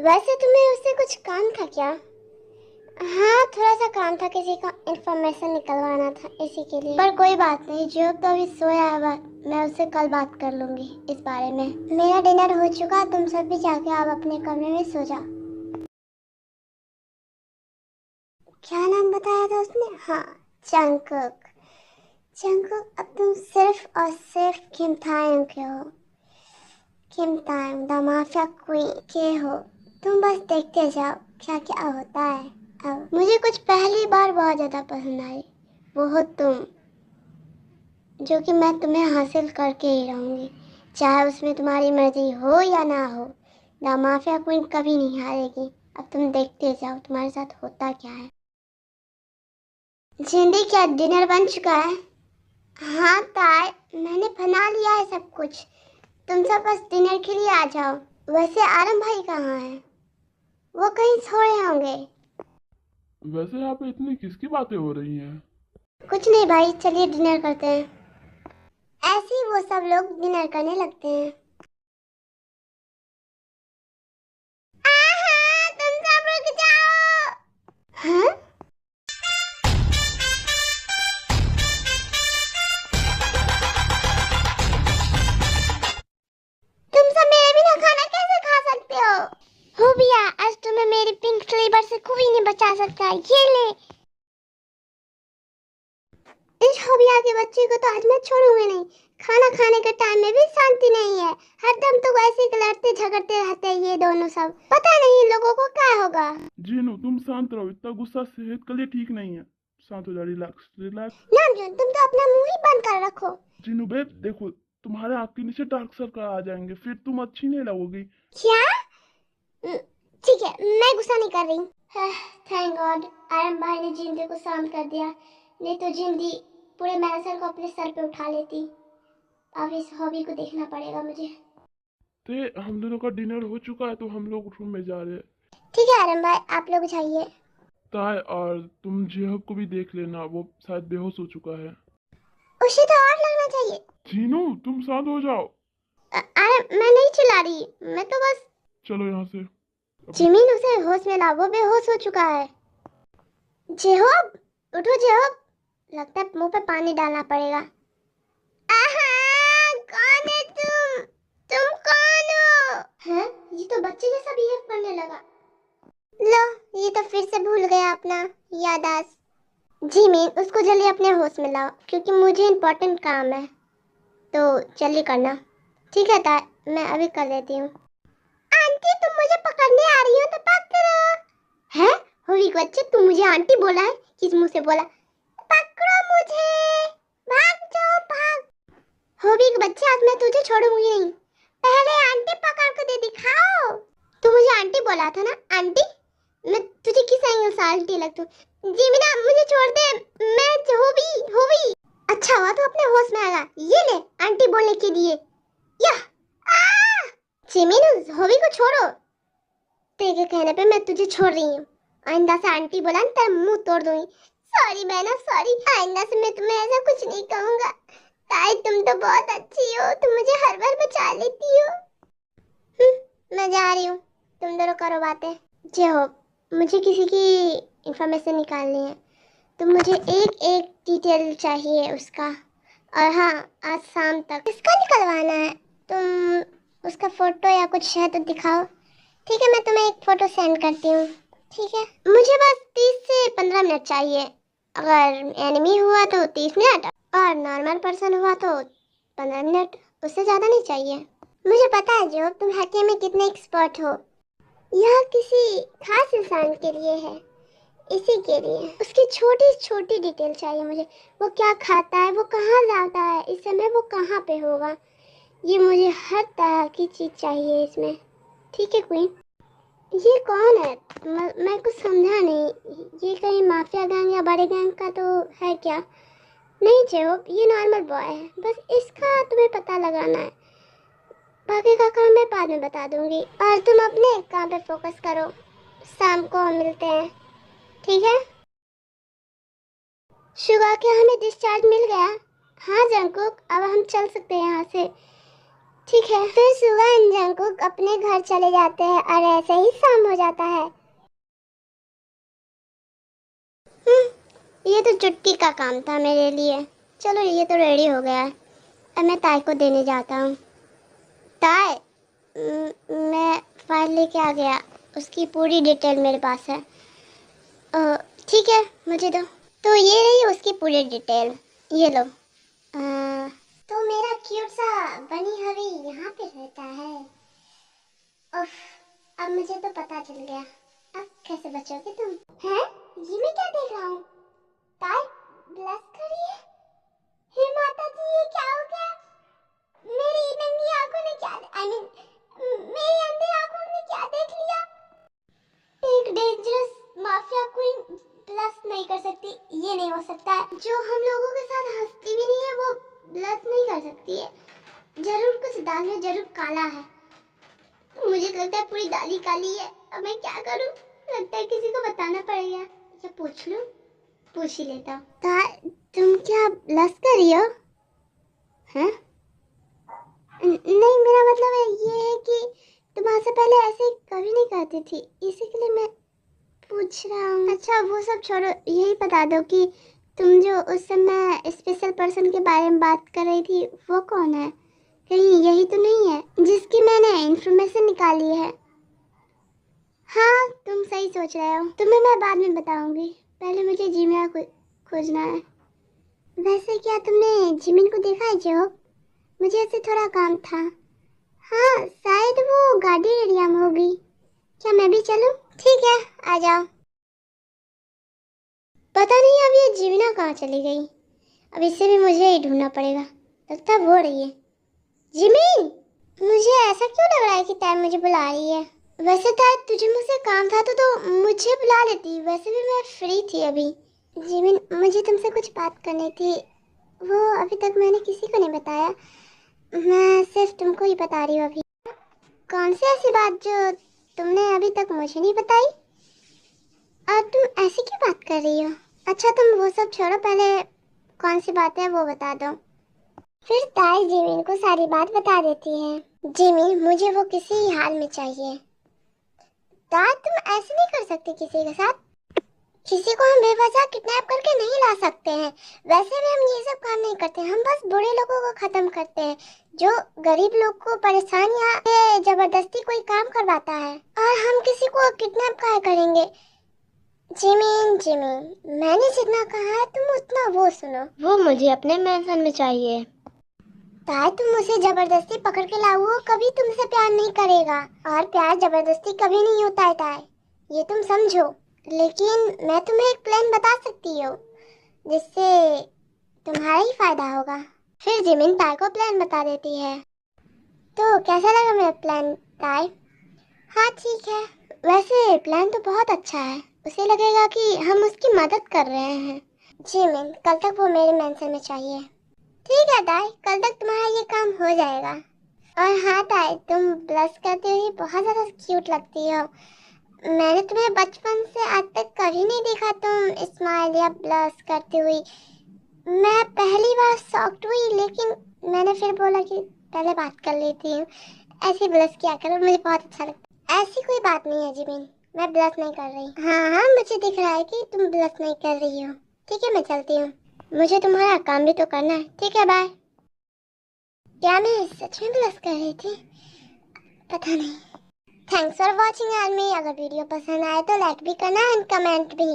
वैसे तुम्हें उससे कुछ काम था क्या? हाँ, थोड़ा सा काम था, किसी का इंफॉर्मेशन निकलवाना था इसी के लिए। पर कोई बात नहीं, जो तो अभी सोया है मैं उससे कल बात कर लूंगी इस बारे में। मेरा डिनर हो चुका, तुम सब भी जाके आप अपने कमरे में सो जाओ। क्या नाम बताया था उसने? हाँ, जंगकुक। जंगकुक, अब तुम सिर्फ और सिर्फ किम ताeyong के हो। किम ताeyong द माफिया क्वीन के हो। तुम बस देखते जाओ क्या क्या होता है। अब मुझे कुछ पहली बार बहुत ज्यादा पसंद आई, वो हो तुम, जो कि मैं तुम्हें हासिल करके ही रहूंगी, चाहे उसमें तुम्हारी मर्जी हो या ना हो। द माफिया क्वीन कभी नहीं हारेगी। अब तुम देखते जाओ तुम्हारे साथ होता क्या है। जिंदी, क्या डिनर बन चुका है? हाँ ताई, मैंने बना लिया है सब कुछ। तुम सब बस डिनर के लिए आ जाओ। वैसे आरम भाई कहाँ है? वो कहीं सोए होंगे। वैसे यहाँ पे इतनी किसकी बातें हो रही हैं? कुछ नहीं भाई, चलिए डिनर करते हैं। ऐसे ही वो सब लोग डिनर करने लगते हैं। आहा, तुम सब रुक जाओ। हाँ? तुम सब मेरे बिना खाना कैसे खा सकते हो भैया, आज तुम्हें मेरी पिंक फ्लेवर से कोई नहीं बचा सकता। ये ले। इस होबिया के बच्चे को तो आज मैं छोड़ूंगी नहीं। खाना खाने के टाइम में भी शांति नहीं है, हरदम तो ऐसे ही लड़ते झगड़ते रहते हैं ये दोनों सब। पता नहीं इन लोगों को क्या होगा। जीनू, तुम शांत रहो, इतना गुस्सा सेहत के लिए ठीक नहीं है। शांत हो जा, रिलैक्स रिलैक्स। नामजून, तुम तो अपना मुंह ही बंद कर रखो। जीनू बेब, देखो, तुम्हारे आँख के नीचे डार्क सर्कल आ जाएंगे, फिर तुम अच्छी नहीं लगोगी। क्या? ठीक है, मैं गुस्सा नहीं कर रही। थैंक गॉड, आरम भाई ने जिंदी को शांत कर दिया, नहीं तो जिंदी पूरे मैनसन को अपने सर पे उठा लेती। अब इस हॉबी को देखना पड़ेगा मुझे। तो हम दोनों का डिनर हो चुका है, तो हम लोग रूम में जा रहे हैं। ठीक है आरम भाई, आप लोग जाइए। ताय, और तुम जेहब को भी देख लेना, वो शायद बेहोश हो चुका है। उसे तो और लगना चाहिए। जीनू, तुम शांत हो जाओ। आरम, मैं नहीं चिल्ला रही, मैं तो बस। चलो यहाँ से अभी। जिमिन, उसे होश में ला, वो बेहोश हो चुका है। जेहोब, उठो जेहोब। लगता है मुंह पे पानी डालना पड़ेगा। आहा, कौन है तुम? तुम कौन हो? हैं? ये तो बच्चे जैसा बिहेव करने लगा। लो, ये तो फिर से भूल गया अपना यादाश्त। जिमिन, उसको जल्दी अपने होश में लाओ, क्योंकि मुझे इम्पोर्टेंट काम है, तो जल्दी करना। ठीक है ता, मैं अभी कर देती हूँ। आंटी, तुम मुझे पकड़ने आ रही हो तो पकड़ो। हैं? होली के बच्चे, तुम मुझे आंटी बोला है? किस मुंह से बोला? पकड़ो मुझे। भाग जाओ भाग। होली के बच्चे, आज मैं तुझे छोड़ूंगी नहीं। पहले आंटी पकड़ के दे दिखाओ। तू मुझे आंटी बोला था ना? आंटी, मैं तुझे किस एंगल से आंटी लगती हूँ? जीमिना, मुझे छोड़ दे। मैं होवी होवी। अच्छा हुआ तो अपने होश में आएगा। ये ले आंटी बोलने के लिए। या जिमिन, होवी को छोड़ो। तेरे कहने पे मैं तुझे छोड़ रही हूँ। आइंदा से आंटी बोला ना, तेरा मुंह तोड़ दूंगी। सॉरी बहना, सॉरी। आइंदा से मैं तुम्हें ऐसा कुछ नहीं कहूंगा। ताई, तुम तो बहुत अच्छी हो, तुम मुझे हर बार बचा लेती हो। मैं जा रही हूँ, तुम दोनों करो बातें। जे हो, मुझे किसी की इंफॉर्मेशन निकालनी है, तो मुझे एक एक डिटेल चाहिए उसका। और हाँ, आज शाम तक इसका निकलवाना है। तुम उसका फोटो या कुछ है तो दिखाओ। ठीक है, मैं तुम्हें एक फोटो सेंड करती हूँ। ठीक है, मुझे बस 30 से 15 मिनट चाहिए। अगर एनिमी हुआ तो 30 मिनट, और नॉर्मल पर्सन हुआ तो 15 मिनट, उससे ज़्यादा नहीं चाहिए। मुझे पता है जो तुम हैकिंग में कितने एक्सपर्ट हो। यह किसी खास इंसान के लिए है, इसी के लिए। उसकी छोटी छोटी डिटेल चाहिए मुझे। वो क्या खाता है, वो कहाँ जाता है, इस समय वो कहाँ पे होगा, ये मुझे हर तरह की चीज़ चाहिए इसमें। ठीक है क्वीन? ये कौन है? मैं कुछ समझा नहीं। ये कहीं माफिया गैंग या बड़े गैंग का तो है क्या? नहीं जेब, ये नॉर्मल बॉय है, बस इसका तुम्हें पता लगाना है। बाकी का काम मैं बाद में बता दूंगी, और तुम अपने काम पे फोकस करो। शाम को हम मिलते हैं, ठीक है? शुगा, क्या हमें डिस्चार्ज मिल गया? हाँ जंकुक, अब हम चल सकते हैं यहाँ से। ठीक है। फिर सुबह जंगकुक अपने घर चले जाते हैं और ऐसे ही शाम हो जाता है। ये तो चुटकी का काम था मेरे लिए। चलो ये तो रेडी हो गया है। अब मैं ताई को देने जाता हूँ। ताई, मैं फाइल लेके आ गया। उसकी पूरी डिटेल मेरे पास है। ठीक है, मुझे दो। तो ये रही उसकी पूरी डिटेल, ये लो। तो मेरा क्यूट सा बनी हवी यहाँ पे रहता है। उफ, अब मुझे तो पता चल गया। अब कैसे बचोगे तुम? हैं? ये मैं क्या देख रहा हूँ? ताई ब्लश कर रही है। हे माता जी, ये क्या हो गया? मेरी नंगी आंखों ने क्या मेरी अंधी आंखों ने क्या देख लिया? एक डेंजरस माफिया क्वीन ब्लश नहीं कर सकती, ये नहीं हो सकता है। जो हम लोगों के साथ हंसती भी नहीं है वो ब्लश नहीं कर सकती है। जरूर कुछ दाल में जरूर काला है। मुझे लगता है पूरी दाल ही काली है। अब मैं क्या करूं? लगता है किसी को बताना पड़ेगा। या पूछ लूं? पूछ ही लेता हूं। तुम क्या ब्लश कर रही हो? हैं? नहीं, मेरा मतलब है ये है कि तुम हमसे पहले ऐसे कभी नहीं करती थी, इसी के लिए मैं पूछ रहा हूँ। अच्छा वो सब छोड़ो, यही बता दो कि तुम जो उस समय स्पेशल पर्सन के बारे में बात कर रही थी वो कौन है? कहीं यही तो नहीं है जिसकी मैंने इंफॉर्मेशन निकाली है? हाँ, तुम सही सोच रहे हो। तुम्हें मैं बाद में बताऊंगी, पहले मुझे जिमिन को खोजना है। वैसे क्या तुमने जिमिन को देखा है जो? मुझे ऐसे थोड़ा काम था। हाँ, शायद वो गाड़ी एरिया में होगी। क्या मैं भी चलूं? ठीक है, आ जाओ। पता नहीं अब ये जीवना कहाँ चली गई। अब इससे भी मुझे ही ढूंढना पड़ेगा। लगता है वो रही है। जिमिन, मुझे ऐसा क्यों लग रहा है कि तैम मुझे बुला रही है? वैसे था तुझे मुझसे काम था तो मुझे बुला लेती। वैसे भी मैं फ्री थी अभी। जिमिन, मुझे तुमसे कुछ बात करनी थी। वो अभी तक मैंने किसी को नहीं बताया। मैं सिर्फ तुमको ही बता रही हूँ अभी। कौन सी ऐसी बात जो तुमने अभी तक मुझे नहीं बताई? और तुम ऐसी क्यों बात कर रही हो? अच्छा तुम वो सब छोड़ो, पहले कौन सी बात है वो बता दो। फिर ताई जिमिन को सारी बात बता देती है। जिमिन, मुझे वो किसी हाल में चाहिए। ताई तुम ऐसे नहीं कर सकते किसी के साथ। किसी को हम बेवजह किडनैप करके नहीं ला सकते हैं। वैसे भी हम ये सब काम नहीं करते, हम बस बुरे लोगों को खत्म करते हैं। जो गरीब लोग को परेशान या जबरदस्ती कोई काम करवाता है। और हम किसी को किडनैप काहे करेंगे? जिमिन जिमिन, मैंने जितना कहा है तुम उतना वो सुनो। वो मुझे अपने मेंशन में चाहिए। ताई तुम उसे जबरदस्ती पकड़ के लाओ, वो कभी तुमसे प्यार नहीं करेगा। और प्यार जबरदस्ती कभी नहीं होता है ताई, ये तुम समझो। लेकिन मैं तुम्हें एक प्लान बता सकती हूँ जिससे तुम्हारा ही फायदा होगा। फिर जिमिन ताई को प्लान बता देती है। तो कैसा लगा मेरा प्लान ताई? हाँ ठीक है, वैसे प्लान तो बहुत अच्छा है। उसे लगेगा कि हम उसकी मदद कर रहे हैं। जिमिन, कल तक वो मेरे मेंशन में चाहिए। ठीक है ताई, कल तक तुम्हारा ये काम हो जाएगा। और हाँ ताई, तुम ब्लश करते हुए बहुत ज़्यादा क्यूट लगती हो। मैंने तुम्हें बचपन से आज तक कभी नहीं देखा तुम स्माइल या ब्लश करती हुई। मैं पहली बार शॉक्ड हुई, लेकिन मैंने फिर बोला कि पहले बात कर लेती हूँ। ऐसी ब्लश किया करो, मुझे बहुत अच्छा लगता है। ऐसी कोई बात नहीं है जिमिन, मैं ब्लश नहीं कर रही। हाँ हाँ, मुझे दिख रहा है कि तुम ब्लश नहीं कर रही हो। ठीक है, मैं चलती हूँ, मुझे तुम्हारा काम भी तो करना है। ठीक है, बाय। क्या मैं सच में ब्लश कर रही थी? पता नहीं। Thanks for watching army. अगर वीडियो पसंद आए तो लाइक भी करना एंड कमेंट भी।